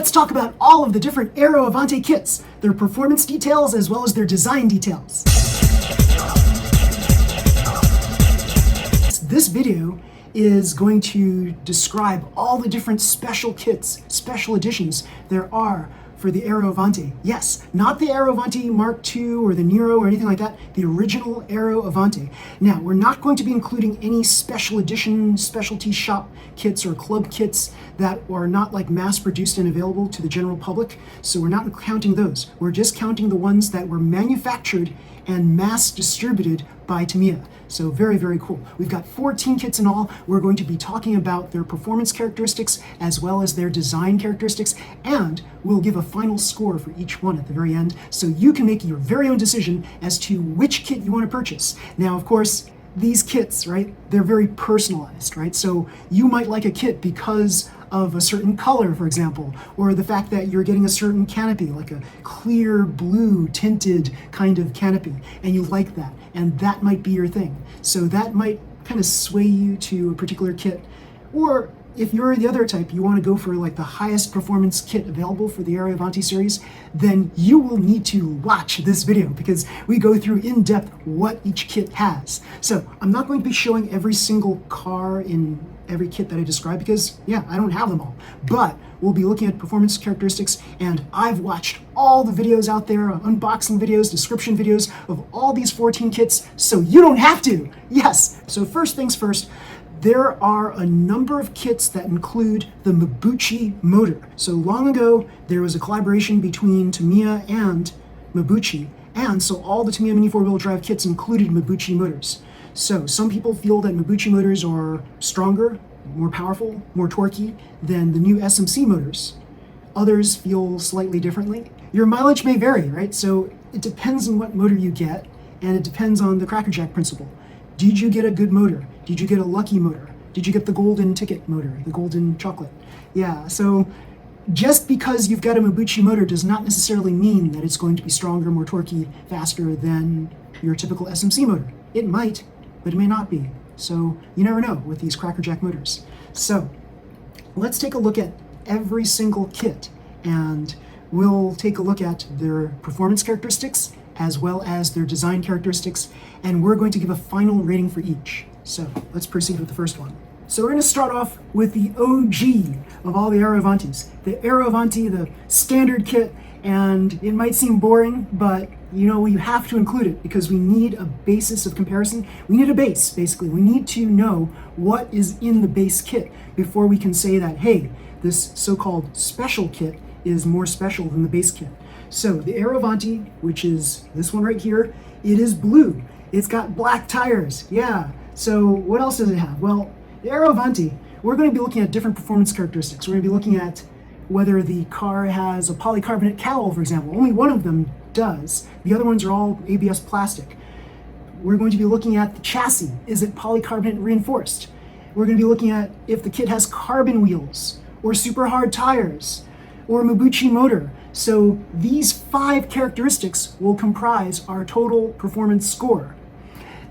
let's talk about all of the different Aero Avante kits, their performance details as well as their design details. This video is going to describe all the different special kits, special editions there are for the Aero Avante. Yes, not the Aero Avante Mark II or the Nero or anything like that, the original Aero Avante. Now, we're not going to be including any special edition, specialty shop kits or club kits that are not like mass produced and available to the general public, so we're not counting those. We're just counting the ones that were manufactured and mass distributed by Tamiya. So very, very cool. We've got 14 kits in all. We're going to be talking about their performance characteristics as well as their design characteristics, and we'll give a final score for each one at the very end so you can make your very own decision as to which kit you want to purchase. Now, of course, these kits, right, they're very personalized, right? So you might like a kit because of a certain color, for example, or the fact that you're getting a certain canopy, like a clear blue tinted kind of canopy, and you like that, and that might be your thing. So that might kind of sway you to a particular kit. Or if you're the other type, you want to go for like the highest performance kit available for the Aero Avante series, then you will need to watch this video because we go through in depth what each kit has. So I'm not going to be showing every single car in every kit that I described because, yeah, I don't have them all. But we'll be looking at performance characteristics, and I've watched all the videos out there, unboxing videos, description videos of all these 14 kits, so you don't have to. Yes. So first things first, there are a number of kits that include the Mabuchi Motor. So long ago, there was a collaboration between Tamiya and Mabuchi, and so all the Tamiya Mini4WD kits included Mabuchi motors. So some people feel that Mabuchi motors are stronger, more powerful, more torquey than the new SMC motors. Others feel slightly differently. Your mileage may vary, right? So it depends on what motor you get, and it depends on the crackerjack principle. Did you get a good motor? Did you get a lucky motor? Did you get the golden ticket motor, the golden chocolate? Yeah, so just because you've got a Mabuchi motor does not necessarily mean that it's going to be stronger, more torquey, faster than your typical SMC motor. It might, but it may not be. So you never know with these crackerjack motors. So let's take a look at every single kit, and we'll take a look at their performance characteristics as well as their design characteristics, and we're going to give a final rating for each. So let's proceed with the first one. So we're going to start off with the OG of all the Aero Avantes. The Aero Avante, the standard kit, and it might seem boring, but you know, we have to include it because we need a basis of comparison. We need a base, basically. We need to know what is in the base kit before we can say that, hey, this so-called special kit is more special than the base kit. So the Aero Avante, which is this one right here, it is blue. It's got black tires, yeah. So what else does it have? Well, the Aero Avante, we're going to be looking at different performance characteristics. We're going to be looking at whether the car has a polycarbonate cowl, for example. Only one of them does. The other ones are all ABS plastic. We're going to be looking at the chassis. Is it polycarbonate reinforced? We're going to be looking at if the kit has carbon wheels or super hard tires or a Mabuchi motor. So these 5 characteristics will comprise our total performance score.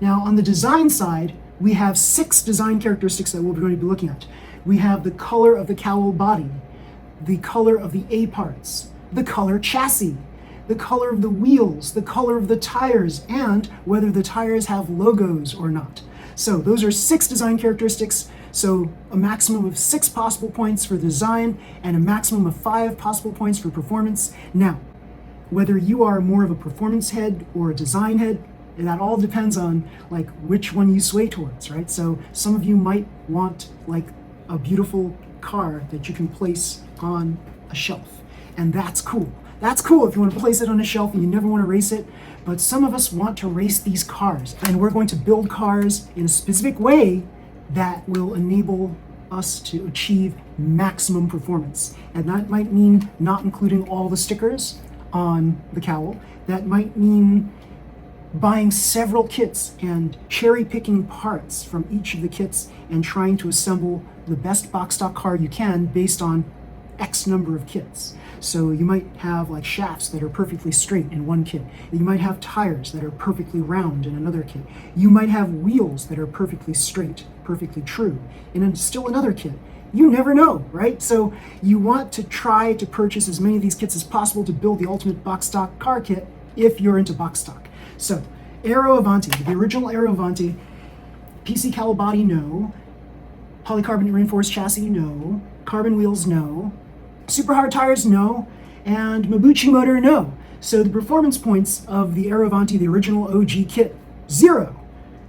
Now on the design side, we have 6 design characteristics that we're going to be looking at. We have the color of the cowl body, the color of the A parts, the color chassis, the color of the wheels, the color of the tires, and whether the tires have logos or not. So those are 6 design characteristics. So a maximum of 6 possible points for design and a maximum of 5 possible points for performance. Now, whether you are more of a performance head or a design head, that all depends on like which one you sway towards, right? So some of you might want like a beautiful car that you can place on a shelf, and that's cool. That's cool if you want to place it on a shelf and you never want to race it, but some of us want to race these cars, and we're going to build cars in a specific way that will enable us to achieve maximum performance. And that might mean not including all the stickers on the cowl. That might mean buying several kits and cherry picking parts from each of the kits and trying to assemble the best box stock car you can based on X number of kits. So you might have like shafts that are perfectly straight in one kit. You might have tires that are perfectly round in another kit. You might have wheels that are perfectly straight, perfectly true in still another kit. You never know, right? So you want to try to purchase as many of these kits as possible to build the ultimate box stock car kit if you're into box stock. So Aero Avante, the original Aero Avante, PC cowl body, no. Polycarbonate reinforced chassis, no. Carbon wheels, no. Super hard tires, no. And Mabuchi motor, no. So the performance points of the Aero Avante, the original OG kit, 0.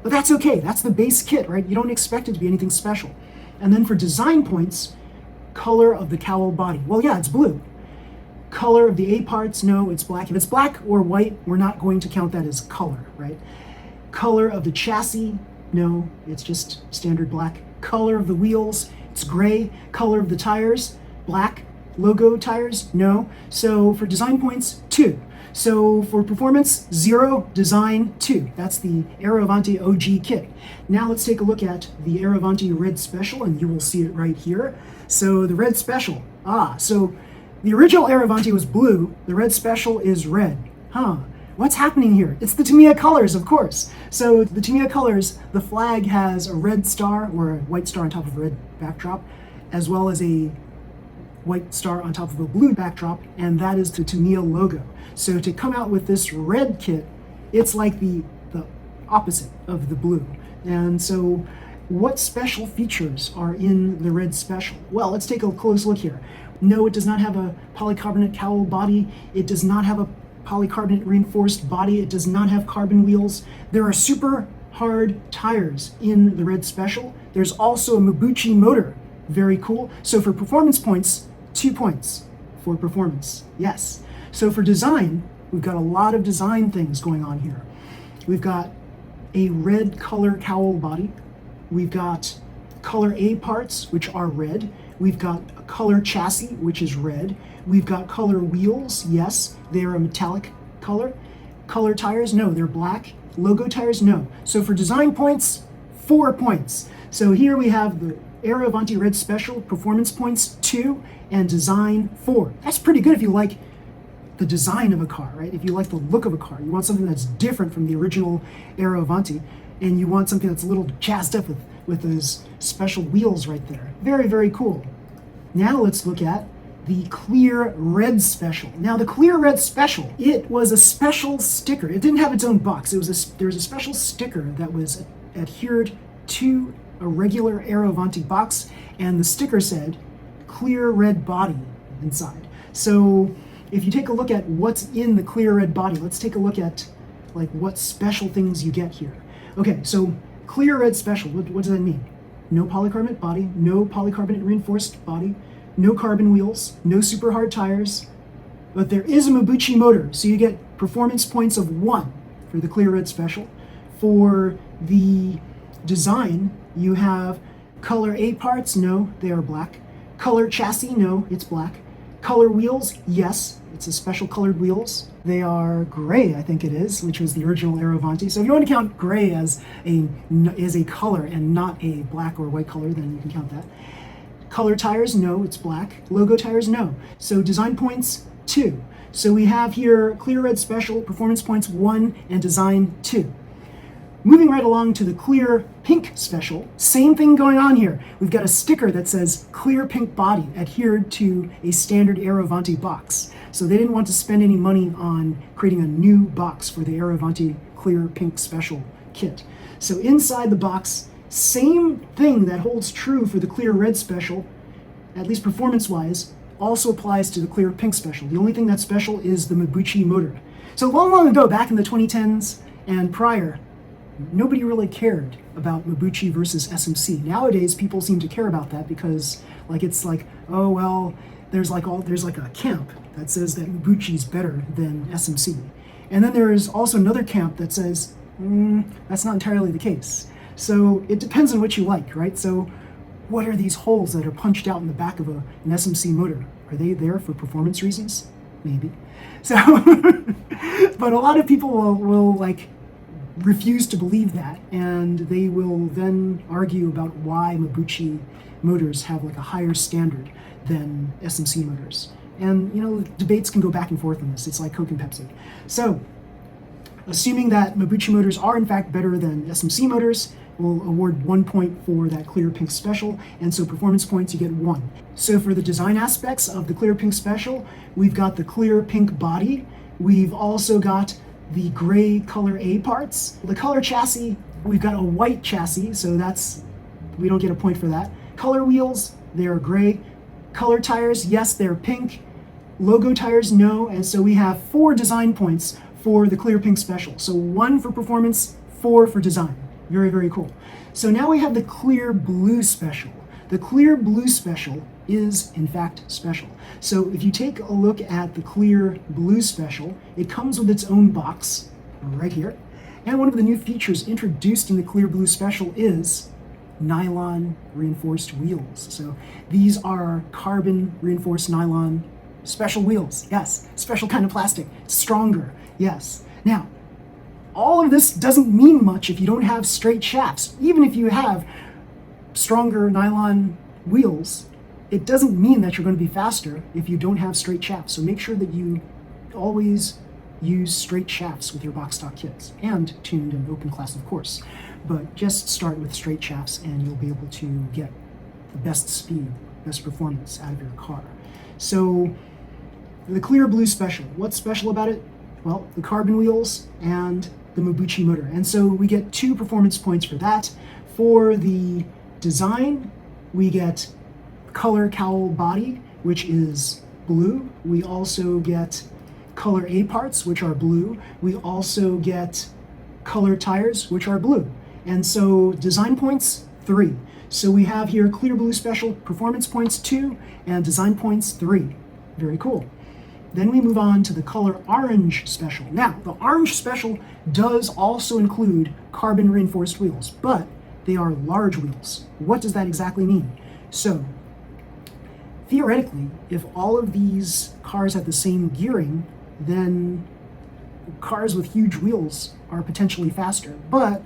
But that's okay, that's the base kit, right? You don't expect it to be anything special. And then for design points, color of the cowl body. Well, yeah, it's blue. Color of the A parts, no, it's black. If it's black or white, we're not going to count that as color, right? Color of the chassis, no, it's just standard black. Color of the wheels, it's gray. Color of the tires, black. Logo tires, no. So for design points, 2. So for performance, 0, design, 2. That's the Aero Avante OG kit. Now let's take a look at the Aero Avante Red Special, and you will see it right here. So the Red Special, so the original Aero Avante was blue, the Red Special is red. What's happening here? It's the Tamiya colors, of course. So the Tamiya colors, the flag has a red star, or a white star on top of a red backdrop, as well as a white star on top of a blue backdrop, and that is the Tamiya logo. So to come out with this red kit, it's like the opposite of the blue. And so what special features are in the Red Special? Well, let's take a close look here. No, it does not have a polycarbonate cowl body. It does not have a polycarbonate reinforced body. It does not have carbon wheels. There are super hard tires in the Red Special. There's also a Mabuchi motor. Very cool. So for performance points, 2 points for performance. Yes. So for design, we've got a lot of design things going on here. We've got a red color cowl body. We've got color A parts, which are red. We've got a color chassis, which is red. We've got color wheels. Yes, they're a metallic color. Color tires, no, they're black. Logo tires, no. So for design points, 4 points. So here we have the Aero Avante Red Special, performance points 2, and design 4. That's pretty good if you like the design of a car, right? If you like the look of a car, you want something that's different from the original Aero Avante, and you want something that's a little jazzed up with those special wheels right there. Very, very cool. Now let's look at the Clear Red Special. Now the Clear Red Special, it was a special sticker. It didn't have its own box. There was a special sticker that was adhered to a regular Aero Avante box, and the sticker said Clear Red Body inside. So if you take a look at what's in the Clear Red Body, let's take a look at like what special things you get here. Okay, so Clear Red Special, what does that mean? No polycarbonate body, no polycarbonate reinforced body, no carbon wheels, no super hard tires, but there is a Mabuchi motor, so you get performance points of 1 for the Clear Red Special. For the design, you have color A parts, no, they are black. Color chassis, no, it's black. Color wheels, yes, it's a special colored wheels. They are gray, I think it is, which was the original Aero Avante. So if you want to count gray as a color and not a black or white color, then you can count that. Color tires, no, it's black. Logo tires, no. So design points, 2. So we have here Clear Red Special, performance points 1, and design 2. Moving right along to the Clear Pink Special, same thing going on here. We've got a sticker that says Clear Pink Body adhered to a standard Aero Avante box. So they didn't want to spend any money on creating a new box for the Aero Avante Clear Pink Special kit. So inside the box, same thing that holds true for the Clear Red Special, at least performance-wise, also applies to the Clear Pink Special. The only thing that's special is the Mabuchi motor. So long ago, back in the 2010s and prior, nobody really cared about Mabuchi versus SMC. Nowadays, people seem to care about that because, it's like, oh well, there's like a camp that says that Mabuchi's better than SMC, and then there is also another camp that says that's not entirely the case. So it depends on what you like, right? So what are these holes that are punched out in the back of an SMC motor? Are they there for performance reasons? Maybe. So, but a lot of people will refuse to believe that, and they will then argue about why Mabuchi motors have a higher standard than SMC motors. And debates can go back and forth on this. It's like Coke and Pepsi. So assuming that Mabuchi motors are in fact better than SMC motors, we'll award 1 point for that clear pink special, and so performance points you get 1. So for the design aspects of the clear pink special, we've got the clear pink body, we've also got the gray color A parts. The color chassis, we've got a white chassis, so we don't get a point for that. Color wheels, they're gray. Color tires, yes, they're pink. Logo tires, no, and so we have 4 design points for the clear pink special. So 1 for performance, 4 for design. Very, very cool. So now we have the clear blue special. The clear blue special is, in fact, special. So if you take a look at the clear blue special, it comes with its own box right here. And one of the new features introduced in the clear blue special is nylon reinforced wheels. So these are carbon reinforced nylon special wheels. Yes, special kind of plastic, stronger. Yes. Now, all of this doesn't mean much if you don't have straight shafts. Even if you have stronger nylon wheels, it doesn't mean that you're going to be faster if you don't have straight shafts. So make sure that you always use straight shafts with your box stock kits, and tuned and open class, of course. But just start with straight shafts and you'll be able to get the best speed, best performance out of your car. So the clear blue special, what's special about it? Well, the carbon wheels and the Mabuchi motor. And so we get 2 performance points for that. For the design, we get color cowl body, which is blue. We also get color A parts, which are blue. We also get color tires, which are blue. And so design points, 3. So we have here clear blue special, performance points 2, and design points 3. Very cool. Then we move on to the color orange special. Now, the orange special does also include carbon reinforced wheels, but they are large wheels. What does that exactly mean? So, theoretically, if all of these cars have the same gearing, then cars with huge wheels are potentially faster. But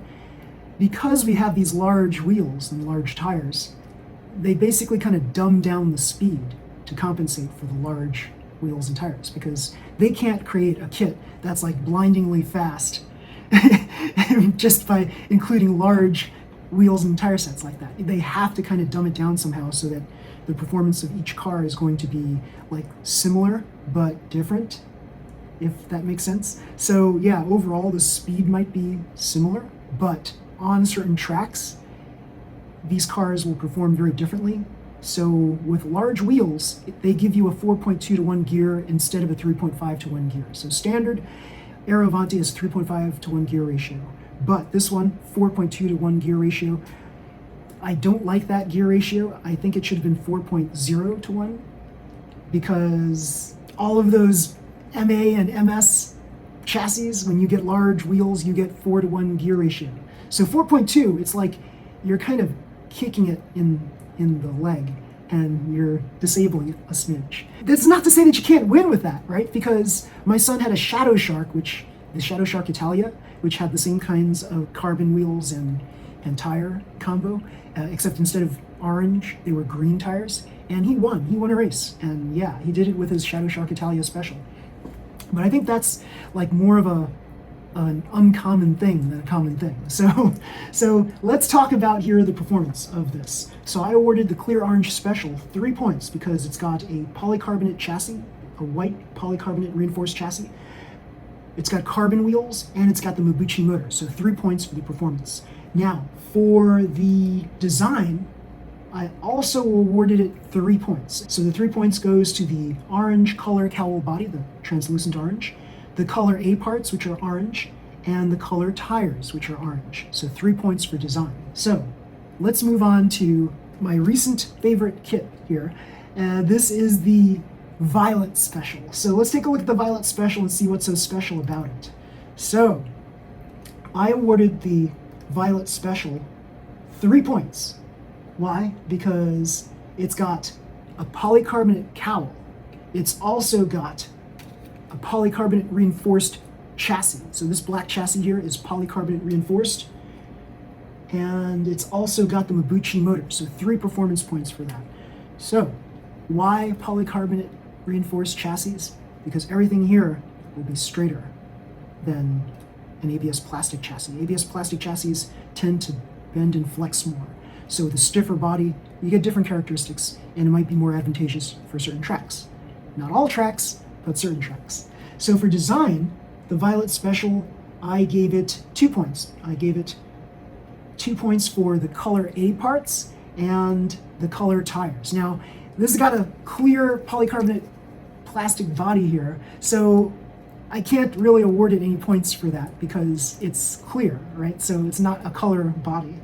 because we have these large wheels and large tires, they basically kind of dumb down the speed to compensate for the large wheels and tires, because they can't create a kit that's like blindingly fast just by including large wheels and tire sets like that. They have to kind of dumb it down somehow so that the performance of each car is going to be like similar but different, if that makes sense. So yeah, overall the speed might be similar, but on certain tracks these cars will perform very differently. So with large wheels, they give you a 4.2 to 1 gear instead of a 3.5 to 1 gear. So standard Aero Avante is 3.5 to 1 gear ratio, but this one, 4.2 to 1 gear ratio. I don't like that gear ratio. I think it should have been 4.0 to 1, because all of those MA and MS chassis, when you get large wheels, you get 4 to 1 gear ratio. So 4.2, it's like you're kind of kicking it in the leg and you're disabling it a smidge. That's not to say that you can't win with that, right? Because my son had a Shadow Shark, the Shadow Shark Italia, which had the same kinds of carbon wheels and tire combo, except instead of orange, they were green tires, and he won a race. And yeah, he did it with his Shadow Shark Italia special. But I think that's like more of an uncommon thing than a common thing. So let's talk about here the performance of this. So I awarded the clear orange special 3 points because it's got a polycarbonate chassis, a white polycarbonate reinforced chassis. It's got carbon wheels and it's got the Mabuchi motor. So 3 points for the performance. Now for the design, I also awarded it 3 points. So the 3 points goes to the orange color cowl body, the translucent orange, the color A parts, which are orange, and the color tires, which are orange. So 3 points for design. So let's move on to my recent favorite kit here. This is the Violet Special. So let's take a look at the Violet Special and see what's so special about it. So I awarded the Violet Special 3 points. Why? Because it's got a polycarbonate cowl. It's also got a polycarbonate reinforced chassis. So this black chassis here is polycarbonate reinforced. And it's also got the Mabuchi motor. So 3 performance points for that. So why polycarbonate reinforced chassis? Because everything here will be straighter than an ABS plastic chassis. ABS plastic chassis tend to bend and flex more. So with a stiffer body, you get different characteristics, and it might be more advantageous for certain tracks. Not all tracks, but certain tracks. So for design, the Violet Special, I gave it 2 points. I gave it 2 points for the color A parts and the color tires. Now, this has got a clear polycarbonate plastic body here, so I can't really award it any points for that because it's clear, right? So it's not a color body.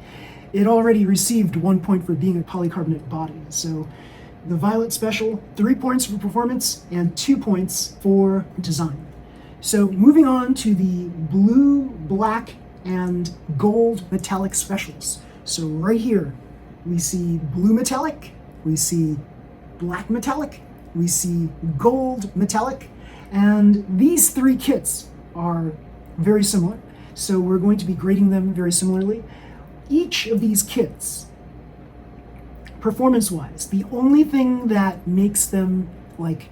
It already received 1 point for being a polycarbonate body. So the Violet Special, 3 points for performance and 2 points for design. So moving on to the blue, black, and gold metallic specials. So right here, we see blue metallic, we see black metallic, we see gold metallic, and these 3 kits are very similar. So we're going to be grading them very similarly. Each of these kits, performance-wise, the only thing that makes them like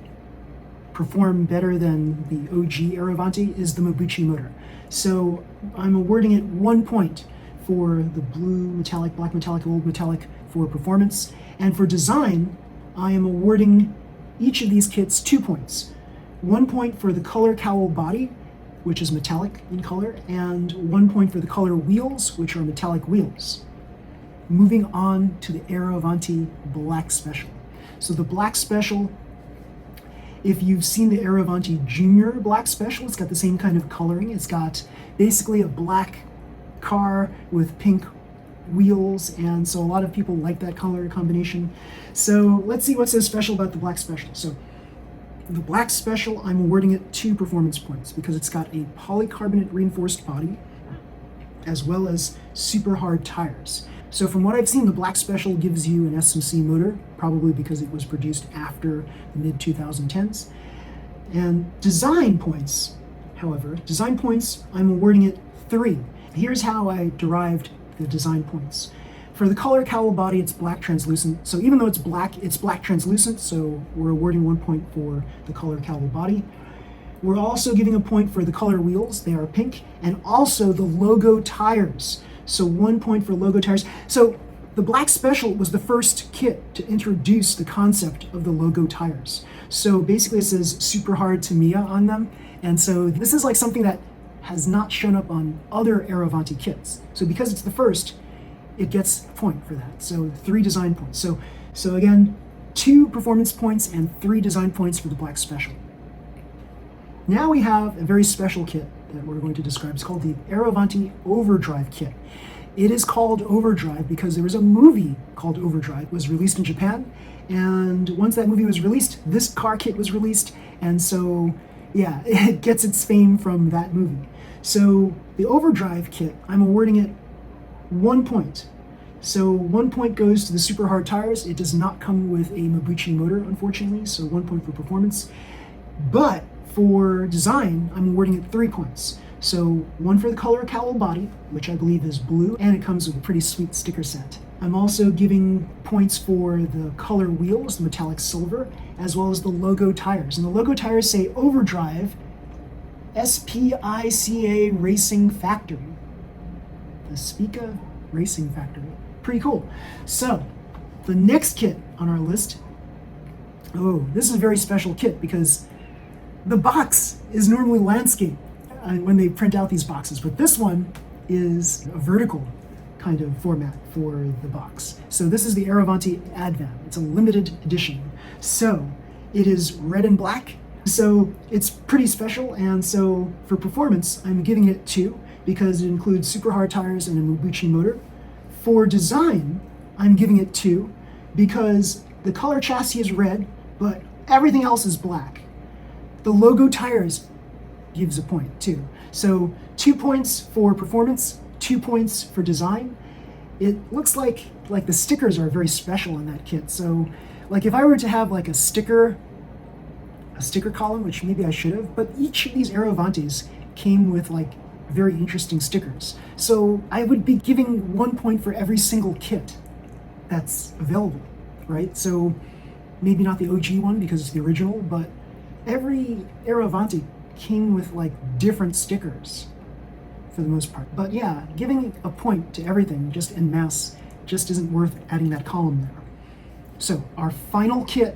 perform better than the OG Aero Avante is the Mabuchi motor. So I'm awarding it 1 point for the blue metallic, black metallic, gold metallic for performance. And for design, I am awarding each of these kits 2 points. 1 point for the color cowl body, which is metallic in color, and 1 point for the color wheels, which are metallic wheels. Moving on to the Aero Avante Black Special. So the Black Special, if you've seen the Aero Avante Junior Black Special, it's got the same kind of coloring. It's got basically a black car with pink wheels, and so a lot of people like that color combination. So let's see what's so special about the Black Special. So the Black Special, I'm awarding it 2 performance points because it's got a polycarbonate reinforced body as well as super hard tires. So from what I've seen, the Black Special gives you an SMC motor, probably because it was produced after the mid-2010s. And design points, however, I'm awarding it 3. Here's how I derived the design points. For the color cowl body, it's black translucent. So even though it's black translucent, so we're awarding 1 point for the color cowl body. We're also giving a point for the color wheels, they are pink, and also the logo tires. So 1 point for logo tires. So the Black Special was the first kit to introduce the concept of the logo tires. So basically it says super hard Tamiya on them. And so this is like something that has not shown up on other Aero Avante kits. So because it's the first, it gets a point for that. So 3 design points. So again, 2 performance points and 3 design points for the Black Special. Now we have a very special kit that we're going to describe. It's called the Aero Avante OverDrive kit. It is called OverDrive because there was a movie called OverDrive. It was released in Japan, and once that movie was released, this car kit was released, and so yeah, it gets its fame from that movie. So the OverDrive kit, I'm awarding it 1 point. So 1 point goes to the super hard tires. It does not come with a Mabuchi motor, unfortunately, so 1 point for performance. But for design, I'm awarding it 3 points. So 1 for the color cowl body, which I believe is blue, and it comes with a pretty sweet sticker set. I'm also giving points for the color wheels, the metallic silver, as well as the logo tires. And the logo tires say OverDrive SPICA Racing Factory. The Spica Racing Factory. Pretty cool. So the next kit on our list, this is a very special kit because the box is normally landscape when they print out these boxes, but this one is a vertical kind of format for the box. So this is the Aero Avante ADVAN. It's a limited edition. So it is red and black. So it's pretty special, and so for performance, I'm giving it 2 because it includes super hard tires and a Mabuchi motor. For design, I'm giving it 2 because the color chassis is red, but everything else is black. The logo tires gives a point too. So 2 points for performance, 2 points for design. It looks like the stickers are very special in that kit. So like if I were to have like a sticker column, which maybe I should have, but each of these Aero Avantes came with like very interesting stickers. So I would be giving 1 point for every single kit that's available, right? So maybe not the OG one because it's the original, but every Aero Avante came with like different stickers for the most part. But yeah, giving a point to everything just en masse just isn't worth adding that column there. So our final kit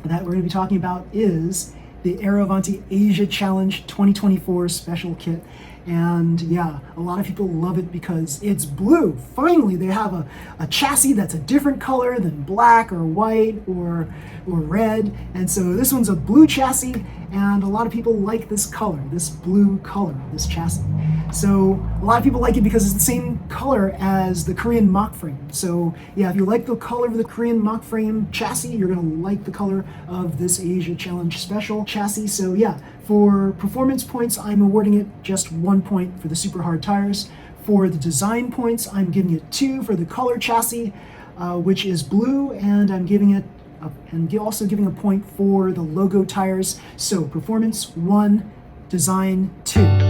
that we're going to be talking about is the Aero Avante Asia Challenge 2024 special kit. And yeah, a lot of people love it because it's blue. Finally, they have a chassis that's a different color than black or white or red. And so this one's a blue chassis, and a lot of people like this color, this blue color, this chassis. So a lot of people like it because it's the same color as the Korean mock frame. So yeah, if you like the color of the Korean mock frame chassis, you're gonna like the color of this Asia Challenge Special chassis. So yeah, for performance points, I'm awarding it just 1 point for the super hard tires. For the design points, I'm giving it 2 for the color chassis, which is blue, and I'm giving it also giving a point for the logo tires. So performance 1, design 2.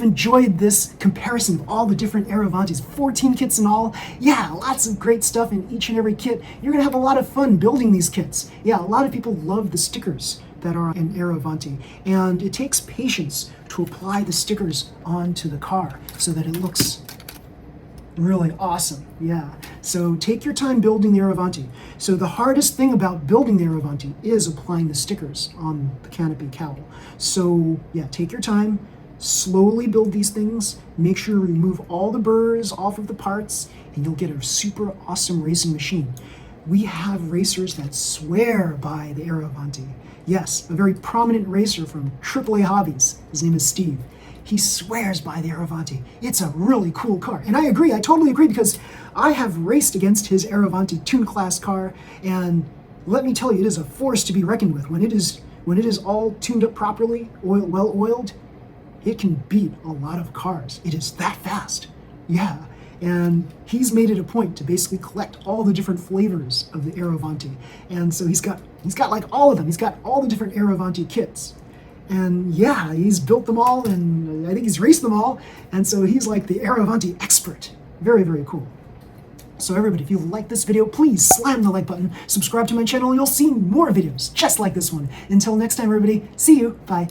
Enjoyed this comparison of all the different Aero Avantes, 14 kits in all. Yeah, lots of great stuff in each and every kit. You're gonna have a lot of fun building these kits. Yeah, a lot of people love the stickers that are in Aero Avante, and it takes patience to apply the stickers onto the car so that it looks really awesome. Yeah, so take your time building the Aero Avante. So the hardest thing about building the Aero Avante is applying the stickers on the canopy cowl. So yeah, take your time. Slowly build these things, make sure you remove all the burrs off of the parts, and you'll get a super awesome racing machine. We have racers that swear by the Aero Avante. Yes, a very prominent racer from AAA Hobbies. His name is Steve. He swears by the Aero Avante. It's a really cool car. And I agree, I totally agree, because I have raced against his Aero Avante Tune Class car, and let me tell you, it is a force to be reckoned with. When it is all tuned up properly, well oiled, it can beat a lot of cars. It is that fast. Yeah, and he's made it a point to basically collect all the different flavors of the Aero Avante. And so he's got like all of them. He's got all the different Aero Avante kits. And yeah, he's built them all, and I think he's raced them all. And so he's like the Aero Avante expert. Very, very cool. So everybody, if you like this video, please slam the like button, subscribe to my channel, and you'll see more videos just like this one. Until next time, everybody, see you, bye.